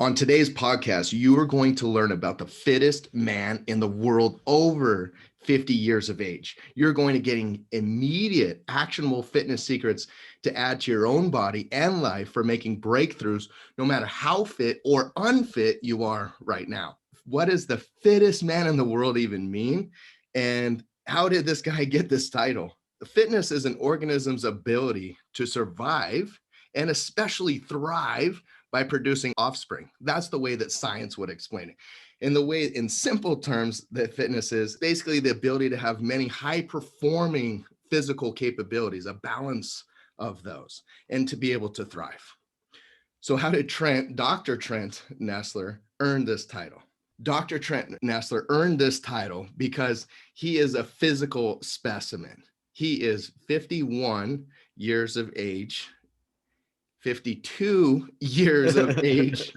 On today's podcast, you are going to learn about the fittest man in the world over 50 years of age. You're going to getting immediate actionable fitness secrets to add to your own body and life for making breakthroughs, no matter how fit or unfit you are right now. What does the fittest man in the world even mean? And how did this guy get this title? Fitness is an organism's ability to survive and especially thrive by producing offspring. That's the way that science would explain it. And the way, in simple terms, that fitness is basically the ability to have many high performing physical capabilities, a balance of those, and to be able to thrive. So, how did Dr. Trent Nessler, earn this title? Dr. Trent Nessler earned this title because he is a physical specimen. He is 51 years of age, 52 years of age.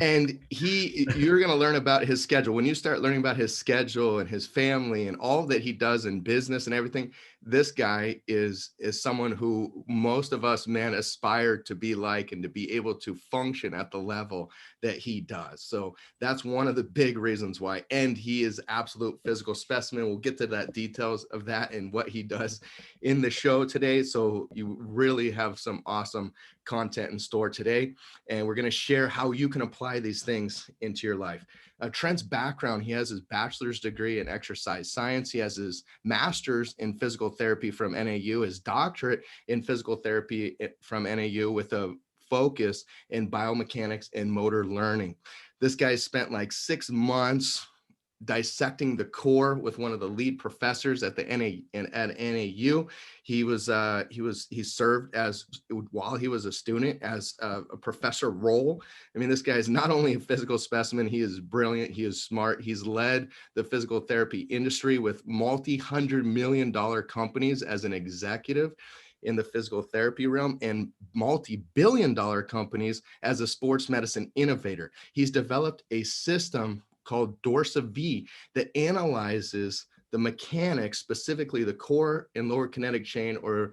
And you're going to learn about his schedule. When you start learning about his schedule and his family and all that he does in business and everything, this guy is someone who most of us men aspire to be like and to be able to function at the level that he does. So that's one of the big reasons why. And he is absolute physical specimen. We'll get to that details of that and what he does in the show today. So you really have some awesome content in store today. And we're going to share how you can apply these things into your life. Trent's background, he has his bachelor's degree in exercise science. He has his master's in physical therapy from NAU, his doctorate in physical therapy from NAU with a focus in biomechanics and motor learning. This guy spent like 6 months dissecting the core with one of the lead professors at the NAU. He served as, while he was a student, as a professor role. I mean, this guy is not only a physical specimen, he is brilliant, he is smart. He's led the physical therapy industry with multi-$100 million companies as an executive in the physical therapy realm and multi-billion-dollar companies as a sports medicine innovator. He's developed a system called Dorsa V that analyzes the mechanics, specifically the core and lower kinetic chain, or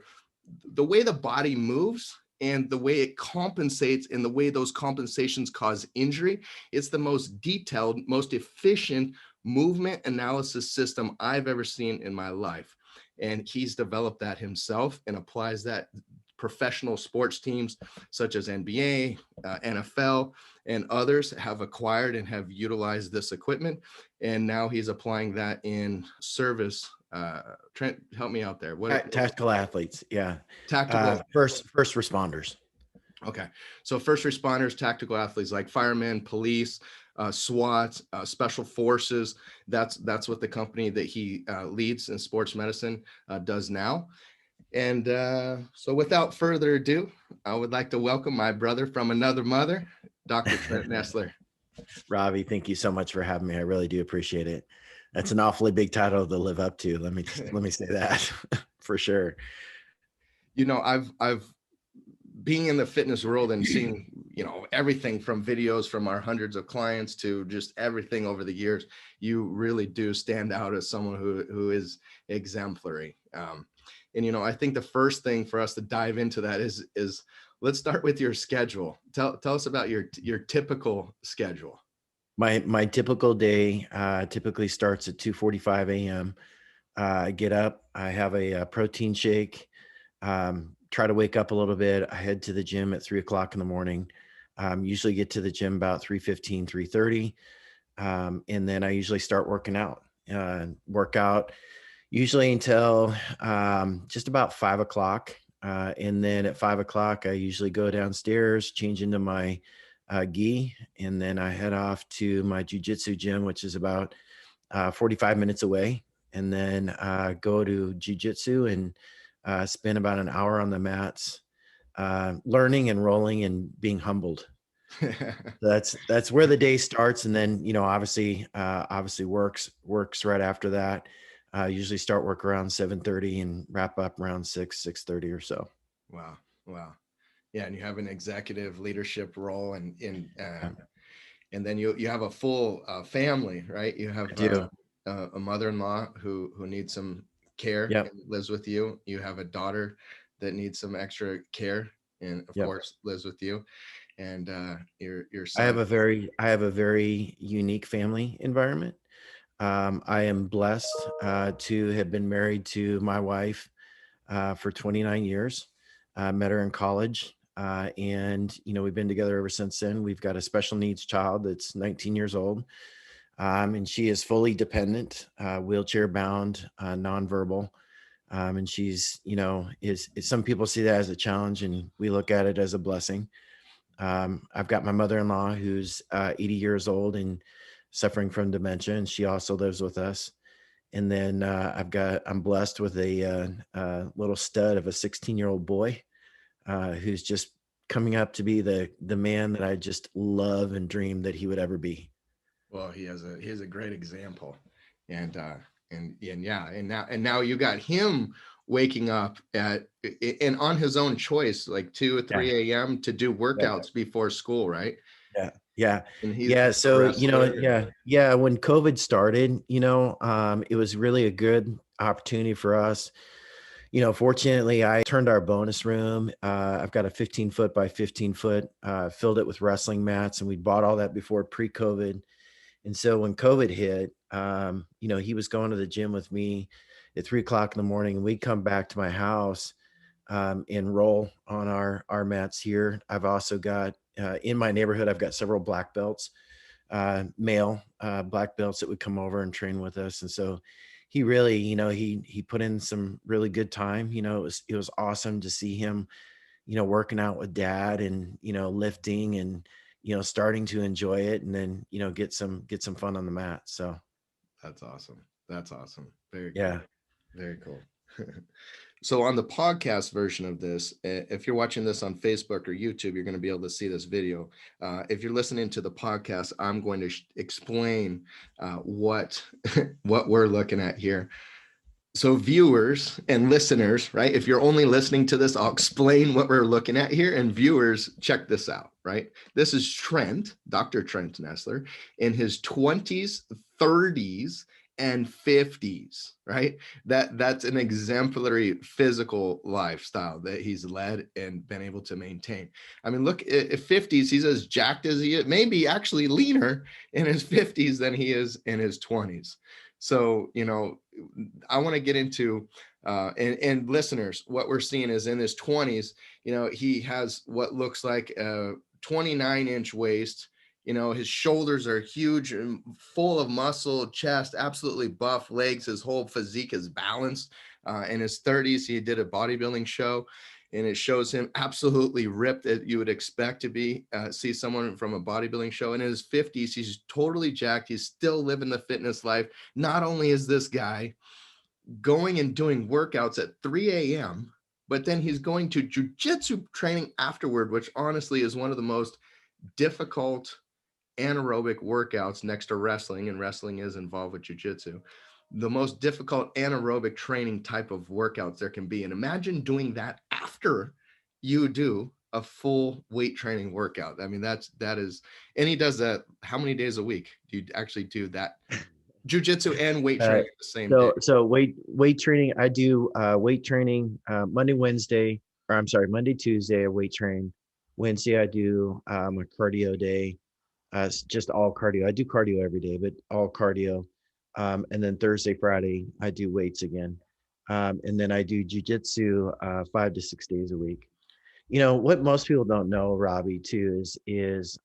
the way the body moves and the way it compensates and the way those compensations cause injury. It's the most detailed, most efficient movement analysis system I've ever seen in my life. And he's developed that himself and applies that professional sports teams such as NBA, NFL, and others have acquired and have utilized this equipment. And now he's applying that in service. Trent, help me out there. Tactical athletes. Yeah. Tactical. First responders. Okay. So first responders, tactical athletes like firemen, police, SWAT, special forces. That's what the company that he leads in sports medicine does now. And so without further ado, I would like to welcome my brother from another mother, Dr. Trent Nessler. Robbie, thank you so much for having me. I really do appreciate it. That's an awfully big title to live up to. Let me say that for sure. You know, I've being in the fitness world and seeing, everything from videos from our hundreds of clients to just everything over the years, you really do stand out as someone who is exemplary. And, I think the first thing for us to dive into that is let's start with your schedule. Tell us about your typical schedule. My typical day typically starts at 2:45 a.m. I get up, I have a protein shake, try to wake up a little bit. I head to the gym at 3:00 in the morning. Usually get to the gym about 3:15, 3:30. And then I usually start working out, work out usually until just about 5:00. And then at 5:00, I usually go downstairs, change into my gi, and then I head off to my jiu-jitsu gym, which is about 45 minutes away. And then go to jiu-jitsu and spend about an hour on the mats, learning and rolling and being humbled. That's where the day starts. And then, obviously works right after that. Usually start work around 7:30 and wrap up around 6:30 or so. Wow. Yeah. And you have an executive leadership role and then you have a full family, right? You have a mother-in-law who needs some care. Yep. And lives with you. You have a daughter that needs some extra care and of Yep. course lives with you. and your I have son. a very unique family environment. I am blessed to have been married to my wife for 29 years. Met her in college, and we've been together ever since then. We've got a special needs child that's 19 years old, and she is fully dependent, wheelchair bound, nonverbal. And she's, is some people see that as a challenge, and we look at it as a blessing. I've got my mother-in-law who's 80 years old and suffering from dementia, and she also lives with us. And then I'm blessed with a little stud of a 16-year-old boy who's just coming up to be the man that I just love and dream that he would ever be. Well, he has a great example, and yeah, and now you got him waking up at and on his own choice, like 2 or Yeah, 3 a.m. to do yeah, workouts before school, right? yeah, yeah, And he's yeah. a So wrestler. yeah. When COVID started, it was really a good opportunity for us. Fortunately, I turned our bonus room. I've got a 15-foot by 15-foot, filled it with wrestling mats, and we bought all that before pre-COVID. And so when COVID hit, he was going to the gym with me at 3 o'clock in the morning, and we'd come back to my house and roll on our mats here. I've also got in my neighborhood, I've got several black belts, male black belts that would come over and train with us. And so he really, he put in some really good time. It was awesome to see him, working out with dad and, lifting and, starting to enjoy it, and then, get some fun on the mat. So That's awesome. That's awesome. Very yeah. cool. Very cool. So on the podcast version of this, if you're watching this on Facebook or YouTube, you're going to be able to see this video. If you're listening to the podcast, I'm going to explain what what we're looking at here. So viewers and listeners, right? If you're only listening to this, I'll explain what we're looking at here. And viewers, check this out, right? This is Trent, Dr. Trent Nessler, in his 20s, 30s, and 50s, right? That's an exemplary physical lifestyle that he's led and been able to maintain. I mean, look at 50s, he's as jacked as he is, maybe actually leaner in his 50s than he is in his 20s. So, I want to get into and listeners, what we're seeing is in his 20s, he has what looks like a 29-inch waist. His shoulders are huge and full of muscle, chest, absolutely buff, legs, his whole physique is balanced. In his 30s, he did a bodybuilding show, and it shows him absolutely ripped that you would expect to be see someone from a bodybuilding show. And in his 50s, he's totally jacked. He's still living the fitness life. Not only is this guy going and doing workouts at 3 a.m., but then he's going to jujitsu training afterward, which honestly is one of the most difficult anaerobic workouts next to wrestling, and wrestling is involved with jujitsu. The most difficult anaerobic training type of workouts there can be. And imagine doing that after you do a full weight training workout. I mean, that is, and he does that how many days a week do you actually do that? Jujitsu and weight Uh, training the same day. so weight training. I do weight training Monday, Wednesday, or I'm sorry, Monday, Tuesday I weight train. Wednesday I do a cardio day. It's just all cardio. I do cardio every day, but all cardio. And then Thursday, Friday I do weights again. And then I do jujitsu 5 to 6 days a week. What most people don't know, Robbie, too, is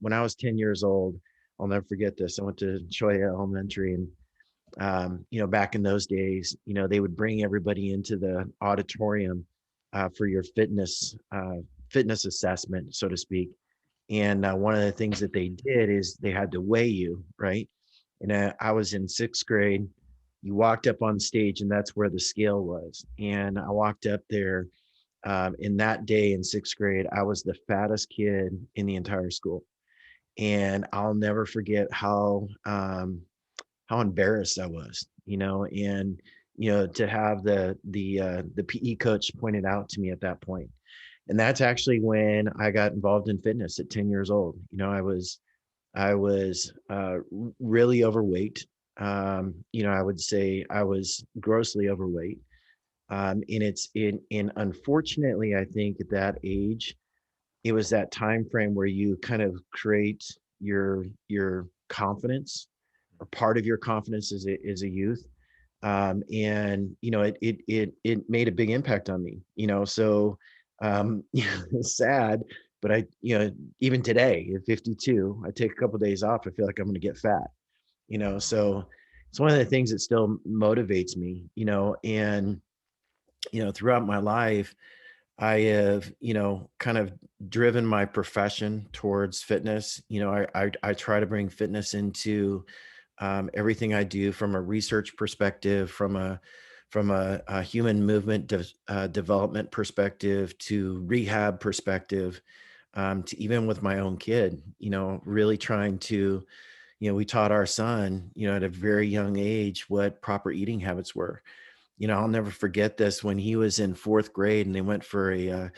when I was 10 years old, I'll never forget this. I went to Choya Elementary, and back in those days, they would bring everybody into the auditorium for your fitness assessment, so to speak. And one of the things that they did is they had to weigh you, right? And I was in sixth grade. You walked up on stage, and that's where the scale was. And I walked up there. In that day in sixth grade, I was the fattest kid in the entire school, and I'll never forget how embarrassed I was, and to have the PE coach pointed out to me at that point. And that's actually when I got involved in fitness at 10 years old. I was really overweight. I would say I was grossly overweight. And it's in unfortunately, I think at that age, it was that time frame where you kind of create your confidence, or part of your confidence as a youth. And it made a big impact on me, so it's sad, but even today at 52, I take a couple of days off, I feel like I'm going to get fat, so it's one of the things that still motivates me, and throughout my life, I have, kind of driven my profession towards fitness. I try to bring fitness into everything I do, from a research perspective, from a human movement development perspective, to rehab perspective, to even with my own kid. Really trying to, we taught our son, at a very young age, what proper eating habits were. I'll never forget this, when he was in fourth grade and they went for a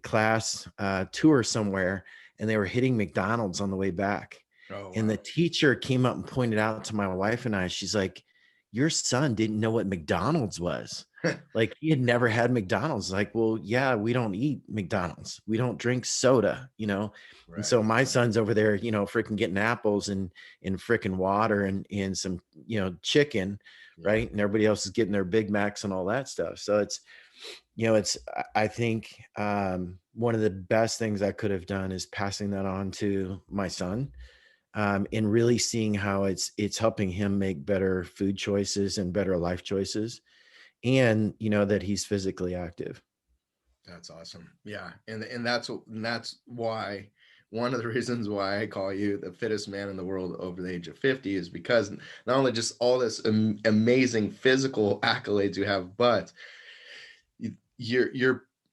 class tour somewhere, and they were hitting McDonald's on the way back. Oh, And the wow. teacher came up and pointed out to my wife and I, she's like, your son didn't know what McDonald's was. Like, he had never had McDonald's. Like, well, yeah, we don't eat McDonald's. We don't drink soda. And Right. so my son's over there, freaking getting apples and freaking water and some, chicken, Yeah. right? And everybody else is getting their Big Macs and all that stuff. So I think one of the best things I could have done is passing that on to my son, and really seeing how it's helping him make better food choices and better life choices, and that he's physically active. That's awesome. Yeah. And that's why one of the reasons why I call you the fittest man in the world over the age of 50 is because not only just all this amazing physical accolades you have, but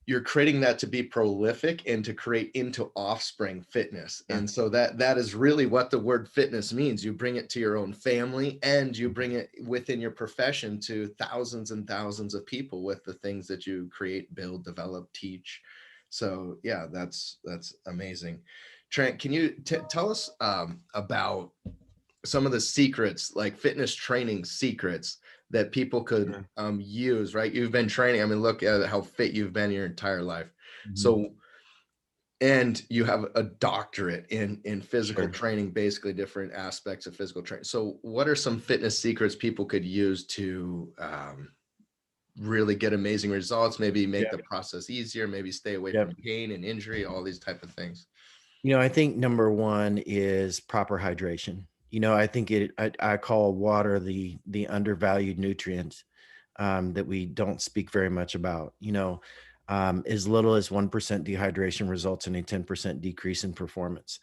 you're creating that to be prolific and to create into offspring fitness. Yeah. And so that is really what the word fitness means. You bring it to your own family, and you bring it within your profession to thousands and thousands of people with the things that you create, build, develop, teach. So yeah, that's amazing. Trent, can you tell us about some of the secrets, like fitness training secrets, that people could Yeah. use, right? You've been training. I mean, look at how fit you've been your entire life. Mhm. So, and you have a doctorate in physical Sure. training, basically different aspects of physical training. So, what are some fitness secrets people could use to really get amazing results? Maybe make the Yeah. process easier. Maybe stay away Yeah. from pain and injury. All these type of things. I think number one is proper hydration. I think I call water the undervalued nutrient, that we don't speak very much about. As little as 1% dehydration results in a 10% decrease in performance.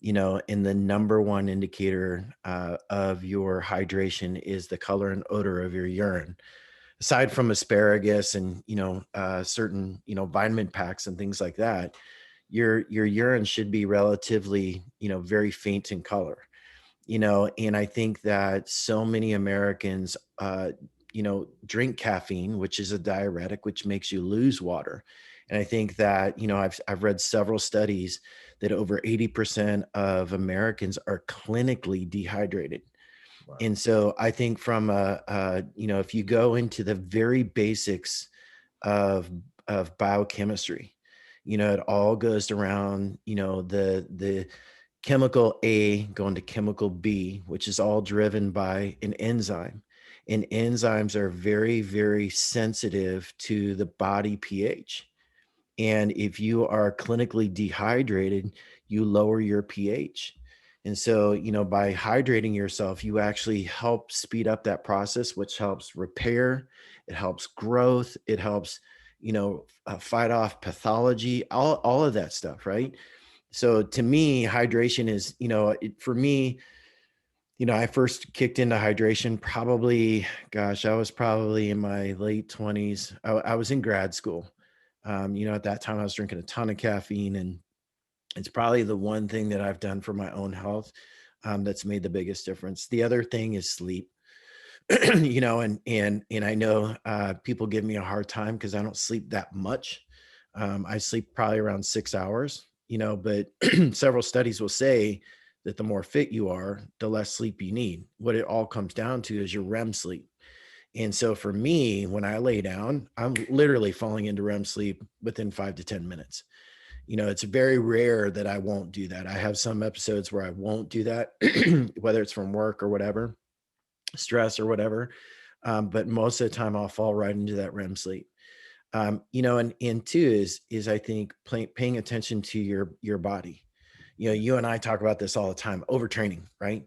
And the number one indicator of your hydration is the color and odor of your urine. Aside from asparagus and certain vitamin packs and things like that, your urine should be relatively very faint in color. And I think that so many Americans drink caffeine, which is a diuretic, which makes you lose water. And I think that I've read several studies that over 80% of Americans are clinically dehydrated. Wow. And so I think from if you go into the very basics of biochemistry, it all goes around, the chemical A going to chemical B, which is all driven by an enzyme. And enzymes are very, very sensitive to the body pH. And if you are clinically dehydrated, you lower your pH. And so, by hydrating yourself, you actually help speed up that process, which helps repair, it helps growth, it helps, fight off pathology, all of that stuff, right? So to me, hydration is, for me, I first kicked into hydration probably, gosh, I was probably in my late 20s. I was in grad school. At that time I was drinking a ton of caffeine, and it's probably the one thing that I've done for my own health that's made the biggest difference. The other thing is sleep. And I know people give me a hard time because I don't sleep that much. I sleep probably around 6 hours, but several studies will say that the more fit you are, the less sleep you need. What it all comes down to is your REM sleep. And so for me, when I lay down, I'm literally falling into REM sleep within 5 to 10 minutes. It's very rare that I won't do that. I have some episodes where I won't do that, whether it's from work or whatever, stress or whatever. But most of the time I'll fall right into that REM sleep. And two is I think paying attention to your body. You and I talk about this all the time, overtraining, right?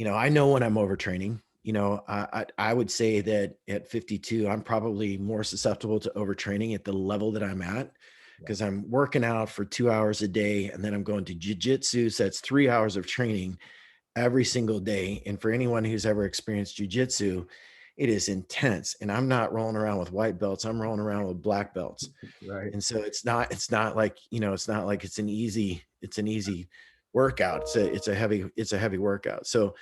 I know when I'm overtraining. I would say that at 52, I'm probably more susceptible to overtraining at the level that I'm at, because I'm working out for 2 hours a day, and then I'm going to jujitsu. So that's 3 hours of training every single day. And for anyone who's ever experienced jujitsu, it is intense. And I'm not rolling around with white belts. I'm rolling around with black belts. Right. And so it's not like, it's not like it's an easy workout. It's a heavy workout. So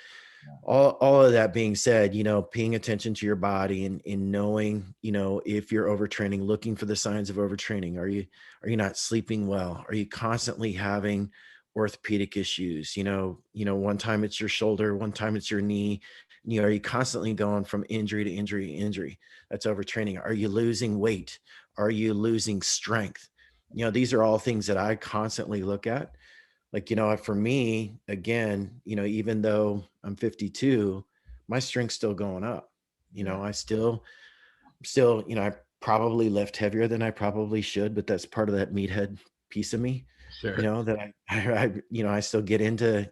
all of that being said, paying attention to your body and knowing, if you're overtraining, looking for the signs of overtraining. Are you not sleeping well? Are you constantly having orthopedic issues? One time it's your shoulder, one time it's your knee. Are you constantly going from injury to injury to injury? That's overtraining. Are you losing weight? Are you losing strength? These are all things that I constantly look at. Like, for me, again, even though I'm 52, my strength's still going up. I still, I probably lift heavier than I probably should, but that's part of that meathead piece of me, Sure. that I still get into,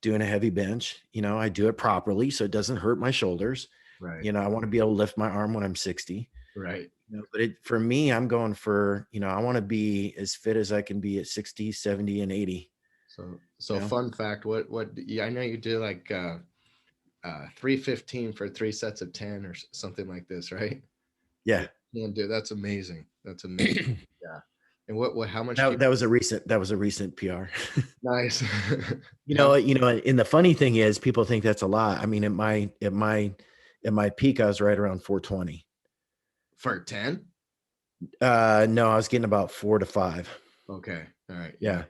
doing a heavy bench. I do it properly so it doesn't hurt my shoulders. Right. I want to be able to lift my arm when I'm 60. Right. But for me, I'm going for, I want to be as fit as I can be at 60, 70, and 80. So fun fact, yeah, I know you do like 315 for 3 sets of 10 or something like this, right? Yeah. Yeah, dude, that's amazing. That's amazing. Yeah. And how much do you, That was a recent PR. nice. And the funny thing is, people think that's a lot. I mean, at my peak, I was right around 420. For 10? No, I was getting about 4 to 5. Okay. All right. Yeah. Yeah.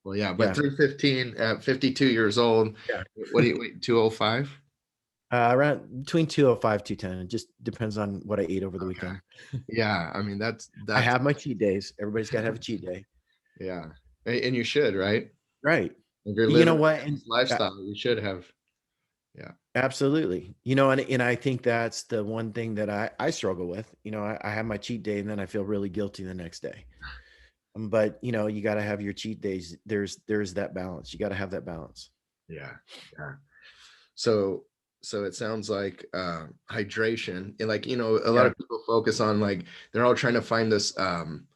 Well, yeah, but Yeah. 315 at 52 years old. Yeah. What do you wait, 205? Around between 205, 210. It just depends on what I ate over the weekend. Yeah. I mean, that's I have my cheat days. Everybody's got to have a cheat day. yeah. And you should, right? Right. If you're You know living what? this lifestyle, you should have. Yeah. Absolutely. And I think that's the one thing that I struggle with. I have my cheat day and then I feel really guilty the next day. But you got to have your cheat days. There's that balance. You got to have that balance. Yeah. Yeah. So it sounds like hydration, and like, a lot of people focus on, like, they're all trying to find this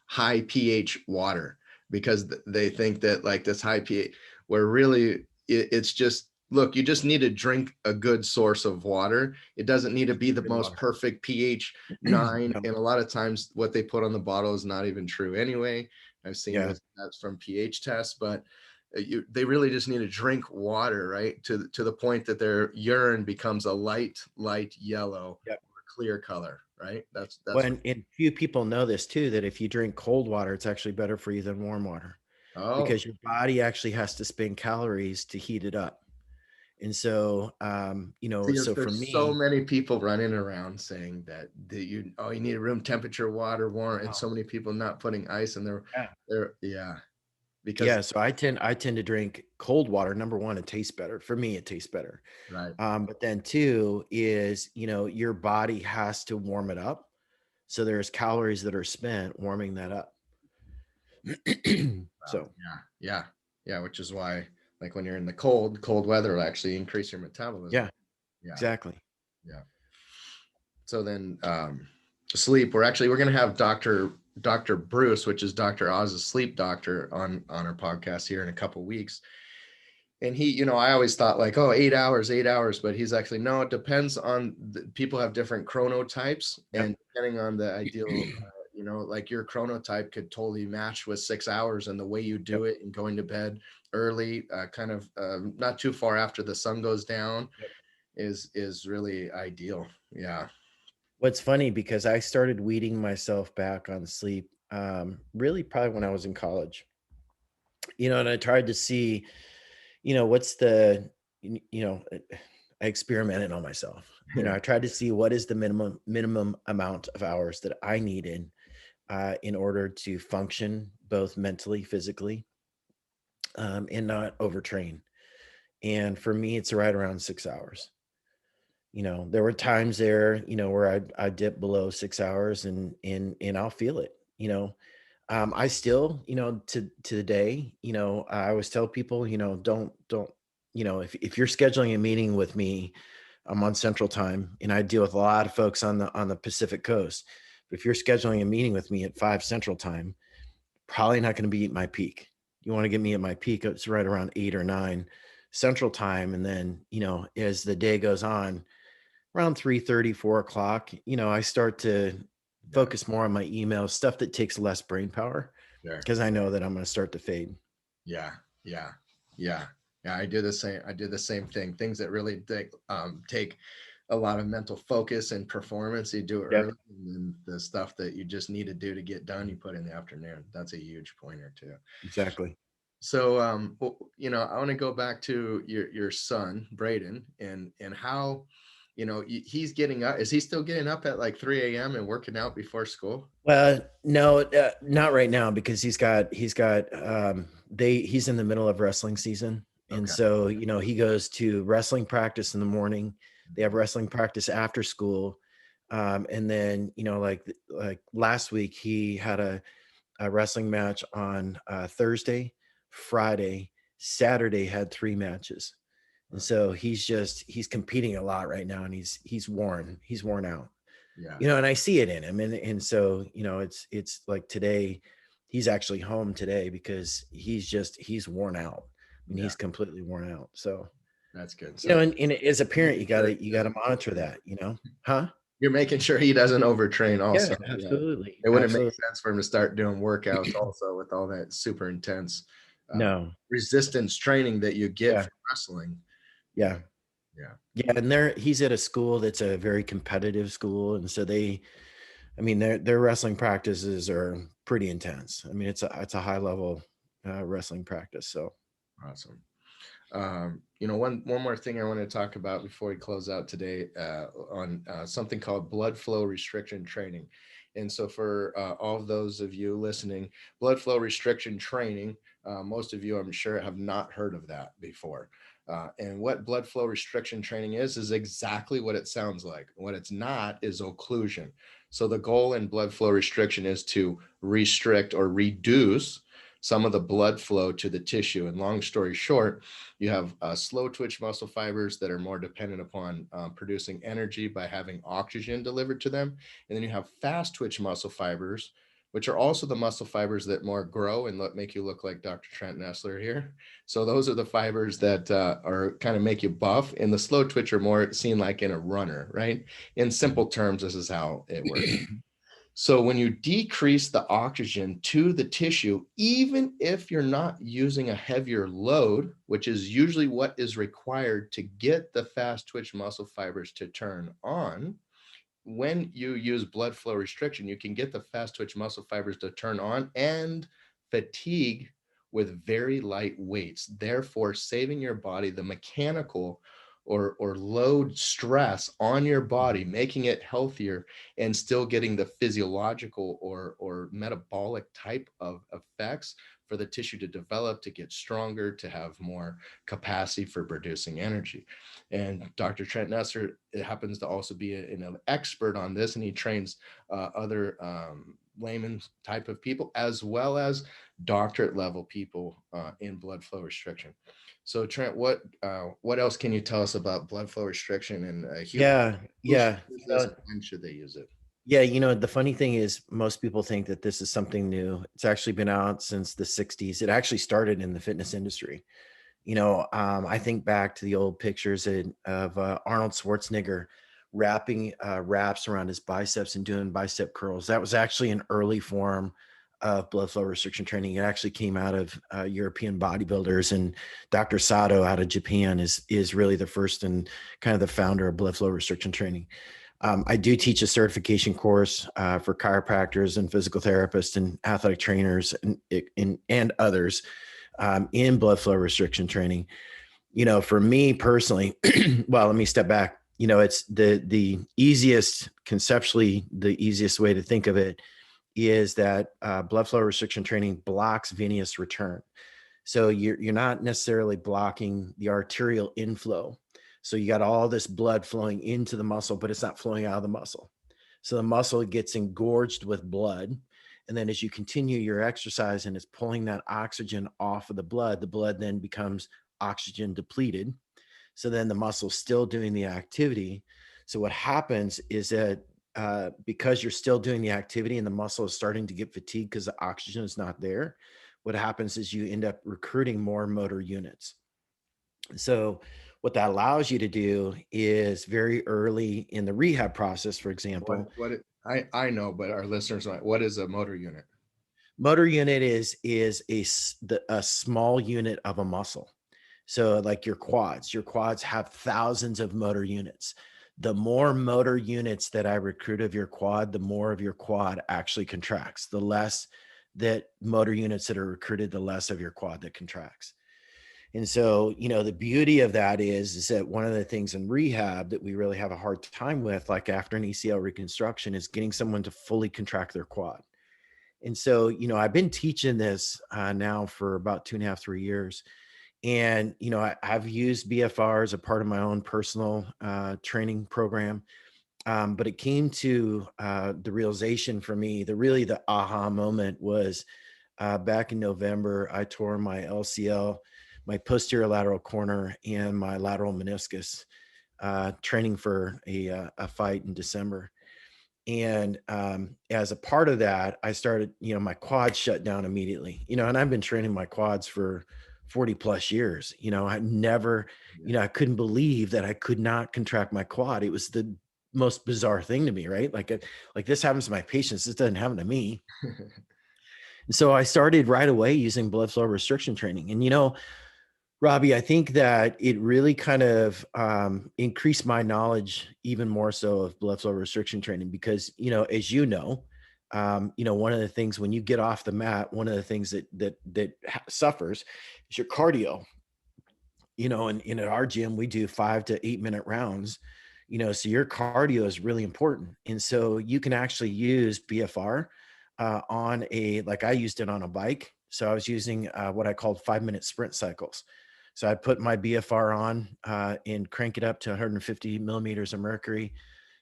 high pH water, because they think that, like, this high pH, where really it's just, look, you just need to drink a good source of water. It doesn't need to be the Good most water. perfect pH 9. No. And a lot of times what they put on the bottle is not even true anyway. I've seen this, that's from pH tests, but they really just need to drink water, right? To the point that their urine becomes a light yellow or clear color, right? That's When and few people know this too, that if you drink cold water, it's actually better for you than warm water, because your body actually has to spend calories to heat it up. And so, so for there's so me, many people running around saying that you need room temperature water, warm, and so many people not putting ice in their because so I tend to drink cold water. Number one, it tastes better. For me, it tastes better. right. But then two is, your body has to warm it up. So there's calories that are spent warming that up. So Yeah, which is why, like, when you're in the cold weather, will actually increase your metabolism. Yeah, exactly. yeah. So then sleep, we're going to have Dr. Bruce, which is Dr. Oz's sleep doctor, on our podcast here in a couple weeks. And he, I always thought, like, oh, 8 hours, but he's actually, no, it depends on people have different chronotypes, and depending on the ideal, like, your chronotype could totally match with 6 hours, and the way you do it, and going to bed early, kind of not too far after the sun goes down, is really ideal. Yeah. What's funny, because I started weeding myself back on sleep, really probably when I was in college, and I tried to see, what's the, I experimented on myself. I tried to see what is the minimum amount of hours that I needed in order to function both mentally, physically, and not overtrain. And for me, it's right around 6 hours. There were times there, where I dip below 6 hours, and I'll feel it. I still, to the day, I always tell people, don't, if you're scheduling a meeting with me, I'm on Central Time, and I deal with a lot of folks on the Pacific Coast. But if you're scheduling a meeting with me at 5 Central Time, probably not going to be at my peak. You want to get me at my peak, it's right around 8 or 9 Central Time. And then, as the day goes on, around 3:30, 4 o'clock, I start to Yeah. focus more on my emails, stuff that takes less brain power, Sure. because I know that I'm going to start to fade. Yeah. Yeah. Yeah. Yeah. I do the same. I do the same thing. Things that really take a lot of mental focus and performance, you do it Yep. early, and then the stuff that you just need to do to get done, you put in the afternoon. That's a huge pointer too. Exactly. So, I want to go back to your son, Braden, and how, he's getting up. Is he still getting up at like 3 a.m. and working out before school? No, not right now, because he's in the middle of wrestling season. And Okay. so, he goes to wrestling practice in the morning. They have wrestling practice after school. And then, like last week, he had a wrestling match on Thursday, Friday, Saturday had 3 matches. And so he's competing a lot right now, and he's worn out. Yeah. And I see it in him. And so, it's like today, he's actually home today because he's worn out. I mean, Yeah. he's completely worn out. So, That's good. So and as a parent, you gotta monitor that, huh? you're making sure he doesn't overtrain also. Yeah, Yeah. absolutely. It wouldn't make Absolutely. sense for him to start doing workouts also with all that super intense No. resistance training that you get Yeah. from wrestling. Yeah. Yeah. Yeah. And he's at a school that's a very competitive school. And so their wrestling practices are pretty intense. I mean, it's a high level wrestling practice. So Awesome. One more thing I want to talk about before we close out today on something called blood flow restriction training. And so for all of those of you listening, blood flow restriction training, most of you, I'm sure, have not heard of that before. And what blood flow restriction training is exactly what it sounds like. What it's not is occlusion. So the goal in blood flow restriction is to restrict or reduce some of the blood flow to the tissue. And long story short, you have slow twitch muscle fibers that are more dependent upon producing energy by having oxygen delivered to them. And then you have fast twitch muscle fibers, which are also the muscle fibers that more grow and make you look like Dr. Trent Nessler here. So those are the fibers that are kind of make you buff. And the slow twitch are more seen like in a runner, right? In simple terms, this is how it works. So when you decrease the oxygen to the tissue, even if you're not using a heavier load, which is usually what is required to get the fast twitch muscle fibers to turn on, when you use blood flow restriction, you can get the fast twitch muscle fibers to turn on and fatigue with very light weights, therefore saving your body the mechanical or load stress on your body, making it healthier and still getting the physiological or metabolic type of effects for the tissue to develop, to get stronger, to have more capacity for producing energy. And Dr. Trent Nessler happens to also be an expert on this, and he trains other layman type of people as well as doctorate level people in blood flow restriction. So Trent, what else can you tell us about blood flow restriction, and yeah, who should yeah. use this, when should they use it? Yeah, the funny thing is most people think that this is something new. It's actually been out since the 60s. It actually started in the fitness industry. I think back to the old pictures of Arnold Schwarzenegger wrapping wraps around his biceps and doing bicep curls. That was actually an early form of blood flow restriction training. It actually came out of European bodybuilders, and Dr. Sato out of Japan is really the first and kind of the founder of blood flow restriction training. I do teach a certification course for chiropractors and physical therapists and athletic trainers and others in blood flow restriction training. For me personally, well, let me step back. It's conceptually, the easiest way to think of it is that blood flow restriction training blocks venous return. So you're not necessarily blocking the arterial inflow. So you got all this blood flowing into the muscle, but it's not flowing out of the muscle. So the muscle gets engorged with blood. And then as you continue your exercise and it's pulling that oxygen off of the blood then becomes oxygen depleted. So then the muscle's still doing the activity. So what happens is that because you're still doing the activity and the muscle is starting to get fatigued because the oxygen is not there, what happens is you end up recruiting more motor units. So what that allows you to do is very early in the rehab process, for example, I know, but our listeners know, what is a motor unit? motor unit is a small unit of a muscle. So like your quads have thousands of motor units. The more motor units that I recruit of your quad, the more of your quad actually contracts. The less that motor units that are recruited, the less of your quad that contracts. And so, the beauty of that is that one of the things in rehab that we really have a hard time with, like after an ACL reconstruction, is getting someone to fully contract their quad. And so, I've been teaching this now for about 2.5, 3 years. And, I've used BFR as a part of my own personal training program. But it came to the realization for me, the aha moment was back in November. I tore my LCL, my posterior lateral corner, and my lateral meniscus training for a fight in December. And as a part of that, I started, my quads shut down immediately, and I've been training my quads for 40 plus years. I never, I couldn't believe that I could not contract my quad. It was the most bizarre thing to me, right? Like this happens to my patients. This doesn't happen to me. And so I started right away using blood flow restriction training. And, Robbie, I think that it really kind of increased my knowledge even more so of blood flow restriction training because, as one of the things when you get off the mat, one of the things that suffers is your cardio. And at our gym, we do 5 to 8 minute rounds. So your cardio is really important, and so you can actually use BFR on like I used it on a bike. So I was using what I called 5-minute sprint cycles. So I put my BFR on and crank it up to 150 millimeters of mercury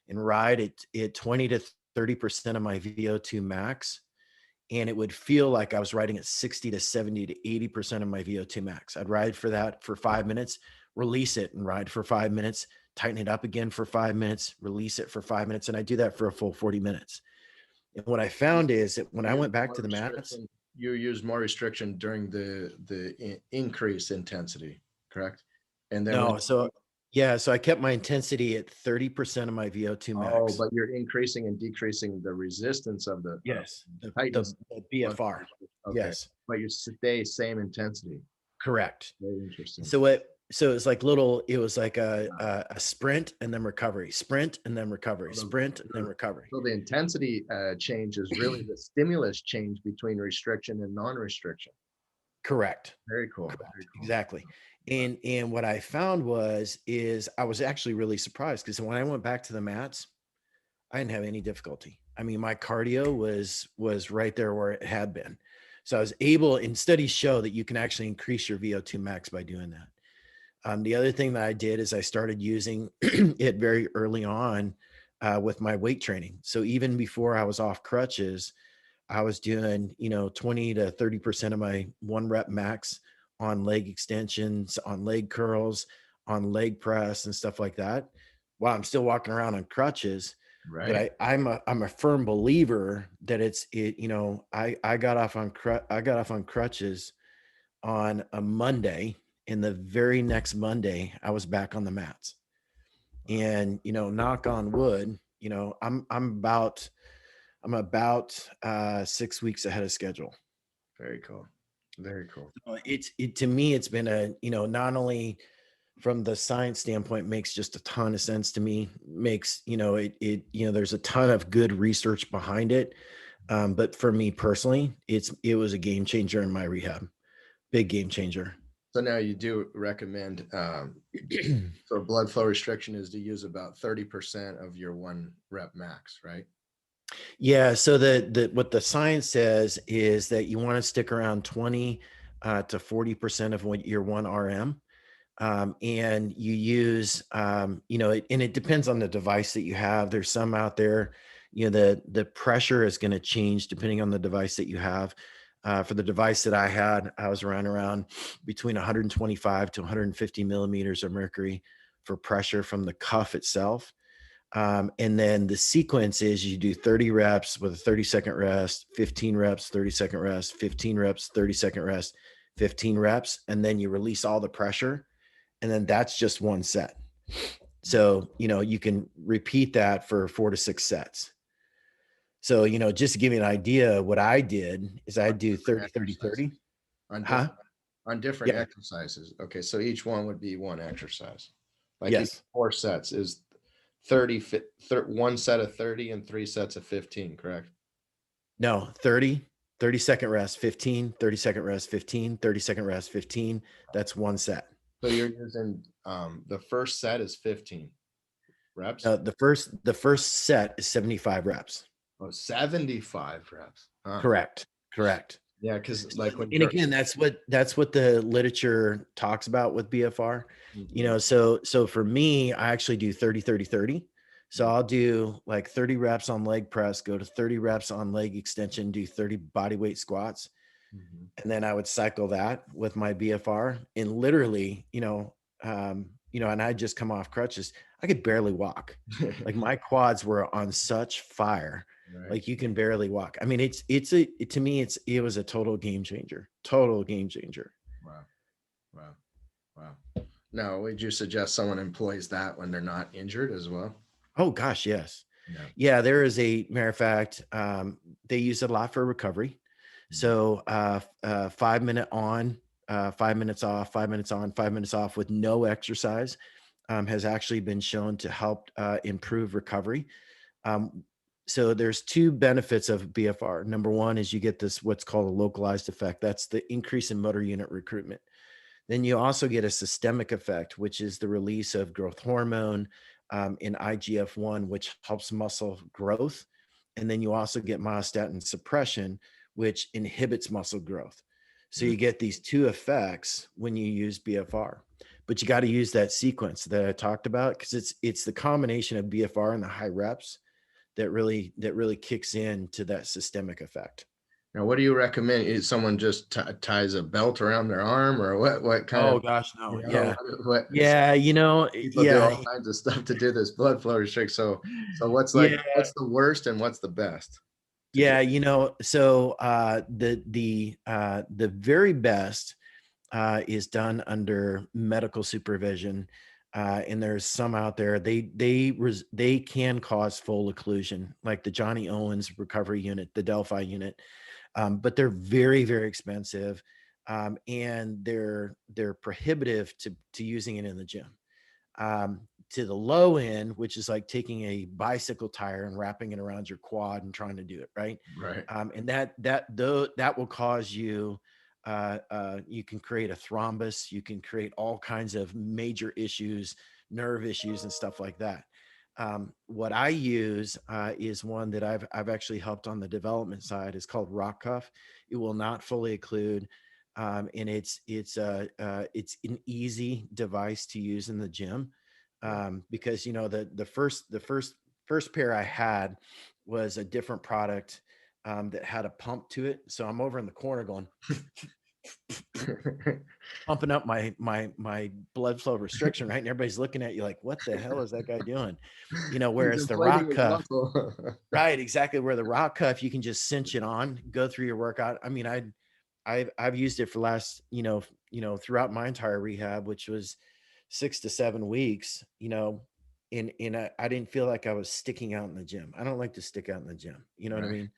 and ride it at 20 to 30% of my VO2 max. And it would feel like I was riding at 60 to 70 to 80% of my VO2 max. I'd ride for that for 5 minutes, release it and ride for 5 minutes, tighten it up again for 5 minutes, release it for 5 minutes. And I do that for a full 40 minutes. And what I found is that when I went back to the mats, you use more restriction during the increase intensity, correct? And then no, so I kept my intensity at 30% of my VO2 max. but you're increasing and decreasing the resistance of the Yes, tightness. the BFR. Okay. Yes, But you stay same intensity. correct. Very interesting. So it's like it was like a sprint and then recovery, sprint and then recovery, sprint and then recovery. So the intensity change is really the stimulus change between restriction and non-restriction. Correct. Very cool. Correct. Very cool. Exactly. And what I found is I was actually really surprised because when I went back to the mats, I didn't have any difficulty. I mean, my cardio was right there where it had been. So I was able, and studies show that you can actually increase your VO2 max by doing that. The other thing that I did is I started using it very early on with my weight training. So even before I was off crutches, I was doing, 20 to 30% of my 1 rep max on leg extensions, on leg curls, on leg press and stuff like that. While I'm still walking around on crutches. Right. But I'm a firm believer that I got off on crutches on a Monday, and the very next Monday I was back on the mats. And knock on wood, I'm about 6 weeks ahead of schedule. Very cool. Very cool. To me, it's been not only from the science standpoint makes just a ton of sense to me, makes, there's a ton of good research behind it. But for me personally, it was a game changer in my rehab, big game changer. So now you do recommend, so blood flow restriction is to use about 30% of your 1 rep max, right? Yeah. So what the science says is that you want to stick around 20 to 40% of what your 1 RM. And you use, and it depends on the device that you have. There's some out there, the pressure is going to change depending on the device that you have. For the device that I had, I was around between 125 to 150 millimeters of mercury for pressure from the cuff itself. And then the sequence is you do 30 reps with a 30-second rest, 15 reps, 30-second rest, 15 reps, 30-second rest, 15 reps, and then you release all the pressure. And then that's just one set. So, you can repeat that for 4 to 6 sets. So, just to give you an idea, what I did is I do 30, 30, 30. On Huh? different on different Yeah. exercises. Okay, so each one would be one exercise. Like you Yes. 4 sets is 30 one set of 30 and 3 sets of 15, correct? No, 30, 30-second rest, 15, 30-second rest, 15, 30-second rest, 15. That's one set. So you're using the first set is 15 reps. The first set is 75 reps. Oh, 75 reps. Huh. Correct. Yeah, because like when And you're again, that's what the literature talks about with BFR. Mhm. So for me, I actually do 30, 30, 30. So I'll do like 30 reps on leg press, go to 30 reps on leg extension, do 30 body weight squats. Mhm. And then I would cycle that with my BFR, and literally, and I just come off crutches. I could barely walk. Like my quads were on such fire. Right. Like you can barely walk. I mean, to me, it was a total game changer. Wow. Wow. Wow. Now, would you suggest someone employs that when they're not injured as well? Oh gosh, yes. Yeah. Yeah, there is a matter of fact, they use it a lot for recovery. So 5 minute on, 5 minutes off, 5 minutes on, 5 minutes off with no exercise has actually been shown to help improve recovery. Um, so there's two benefits of BFR. Number one is you get this what's called a localized effect. That's the increase in motor unit recruitment. Then you also get a systemic effect, which is the release of growth hormone in IGF-1, which helps muscle growth. And then you also get myostatin suppression, which inhibits muscle growth. So Mm. you get these two effects when you use BFR. But you got to use that sequence that I talked about, because it's the combination of BFR and the high reps that really kicks in to that systemic effect. Now, what do you recommend? Is someone just ties a belt around their arm, or what kind of, Oh gosh, no. Yeah. what Yeah, people do yeah. all kinds of stuff to do this blood flow restrict. So Yeah. what's the worst and what's the best to do? Yeah, so the very best is done under medical supervision, and there's some out there they can cause full occlusion, like the Johnny Owens recovery unit, the Delphi unit, but they're very very expensive, and they're prohibitive to using it in the gym. To the low end, which is like taking a bicycle tire and wrapping it around your quad and trying to do it right. Right. And that will cause you, you can create a thrombus, you can create all kinds of major issues, nerve issues and stuff like that. What I use is one that I've actually helped on the development side. Is called Rock Cuff. It will not fully occlude, and it's an easy device to use in the gym, because the first pair I had was a different product that had a pump to it. So I'm over in the corner going pumping up my blood flow restriction, right? And everybody's looking at you like, what the hell is that guy doing? He's Whereas the inflating Rock his Cuff, muscle. right, exactly, where the Rock Cuff, you can just cinch it on, go through your workout. I mean, I've used it for last, throughout my entire rehab, which was 6 to 7 weeks, and I didn't feel like I was sticking out in the gym. I don't like to stick out in the gym. You know what I Right. mean?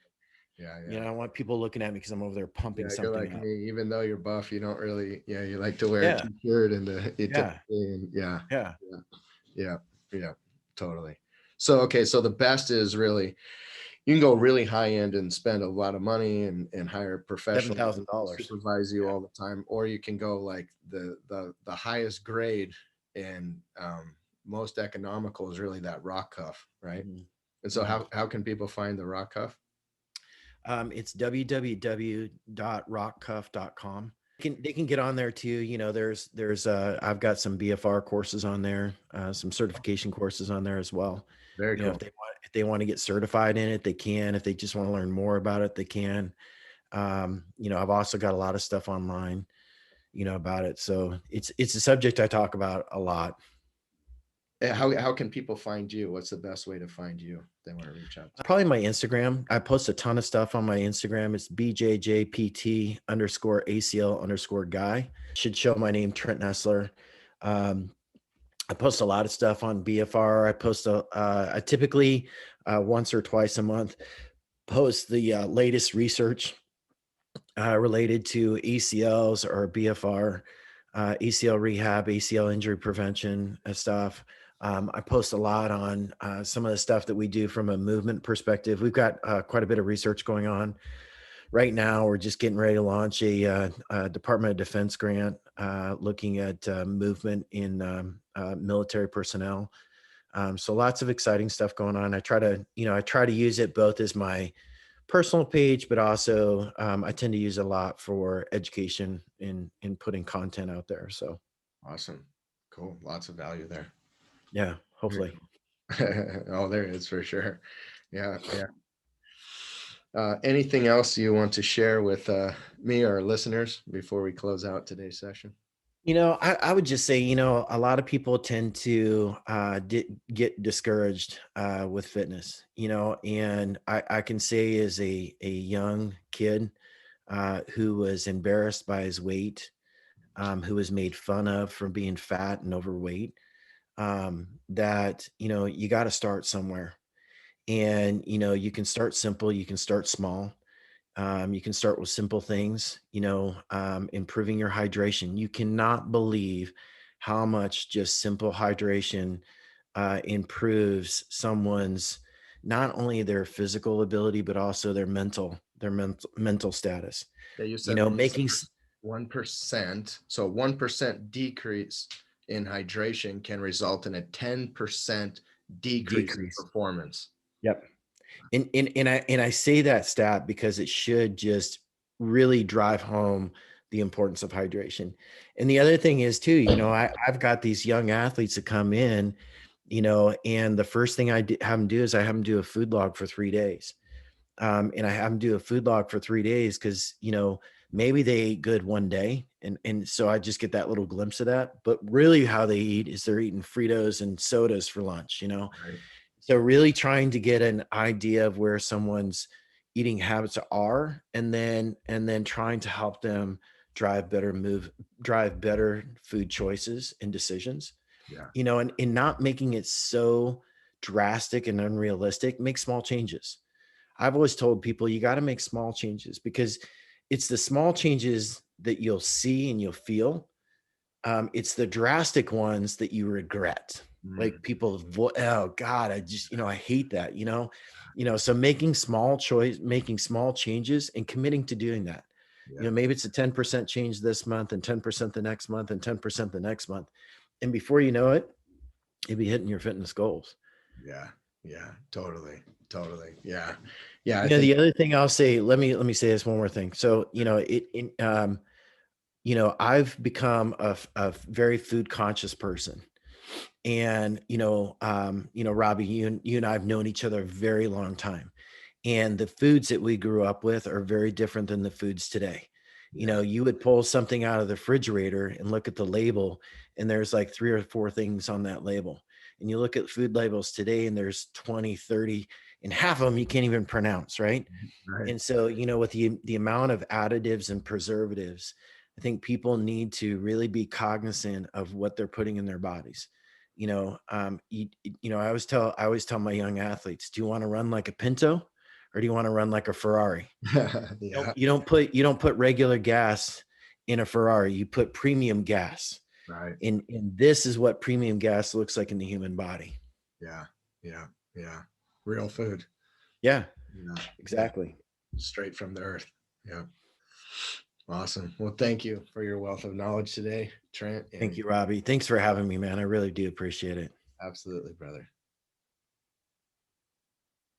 Yeah, I want people looking at me because I'm over there pumping yeah. You're something like up. me. Even though you're buff, you don't really. Yeah, you like to wear a Yeah. t-shirt and Yeah. and yeah, Yeah. yeah, yeah, yeah, totally. So okay, so the best is really you can go really high end and spend a lot of money and hire professionals to $7,000. supervise you Yeah. all the time, or you can go like the highest grade and most economical is really that rock cuff, right? Mhm. And so Yeah. how can people find the Rock Cuff? It's www.rockcuff.com. They can get on there too. I've got some BFR courses on there, some certification courses on there as well. Very If cool. they want to get certified in it, they can. If they just want to learn more about it, they can. I've also got a lot of stuff online, about it. So it's a subject I talk about a lot. How can people find you? What's the best way to find you if they want to reach out to Probably my Instagram. I post a ton of stuff on my Instagram. It's BJJPT_ACL_guy. Should show my name, Trent Nessler. I post a lot of stuff on BFR. I typically once or twice a month post the latest research related to ACLs or BFR, ACL rehab, ACL injury prevention stuff. I post a lot on some of the stuff that we do from a movement perspective. We've got quite a bit of research going on right now. We're just getting ready to launch a Department of Defense grant looking at movement in military personnel. So lots of exciting stuff going on. I try to use it both as my personal page, but also I tend to use it a lot for education in putting content out there. So Awesome. Cool. Lots of value there. yeah, Very hopefully. cool. Oh, there is for sure. Yeah. Yeah. Anything else you want to share with me or listeners before we close out today's session? I would just say, a lot of people tend to get discouraged with fitness, and I can say as a young kid who was embarrassed by his weight, who was made fun of for being fat and overweight, that, you got to start somewhere. And, you can start simple, you can start small. You can start with simple things, improving your hydration. You cannot believe how much just simple hydration improves someone's not only their physical ability but also their mental status. Yeah, you You said know, making 1%. So 1% decrease in hydration can result in a 10% decrease in decrease. performance. Yep. And I say that stat because it should just really drive home the importance of hydration. And the other thing is too, I've got these young athletes that come in, and the first thing have them do is I have them do a food log for 3 days. And I have them do a food log for 3 days because, maybe they ate good one day. And so I just get that little glimpse of that. But really how they eat is they're eating Fritos and sodas for lunch. Right. So really trying to get an idea of where someone's eating habits are, and then trying to help them drive better food choices and decisions, Yeah. and not making it so drastic and unrealistic. Make small changes. I've always told people you got to make small changes because it's the small changes that you'll see and you'll feel. It's the drastic ones that you regret. Mm, Like oh God, I just, I hate that, so making small changes and committing to doing that. yeah. Maybe it's a 10% change this month and 10% the next month and 10% the next month. And before you know it, you'll be hitting your fitness goals. Yeah. Yeah. Totally. Totally. Yeah. Yeah. I The think, other thing I'll say, let me say this one more thing. So, I've become a very food conscious person. And, Robbie, you and I have known each other a very long time. And the foods that we grew up with are very different than the foods today. yeah. You would pull something out of the refrigerator and look at the label, and there's like 3 or 4 things on that label. And you look at food labels today, and there's 20, 30, and half of them you can't even pronounce, right? Right. And so, with the amount of additives and preservatives, I think people need to really be cognizant of what they're putting in their bodies. I always tell my young athletes, do you want to run like a Pinto or do you want to run like a Ferrari? Yeah. You don't put regular gas in a Ferrari. You put premium gas. Right. And this is what premium gas looks like in the human body. Yeah. Yeah. Yeah. Real food. Yeah, Yeah. Yeah. exactly. Straight from the earth. Yeah. Awesome. Well, thank you for your wealth of knowledge today, Trent. Thank And you, Robbie. Thanks for having me, man. I really do appreciate it. absolutely, brother.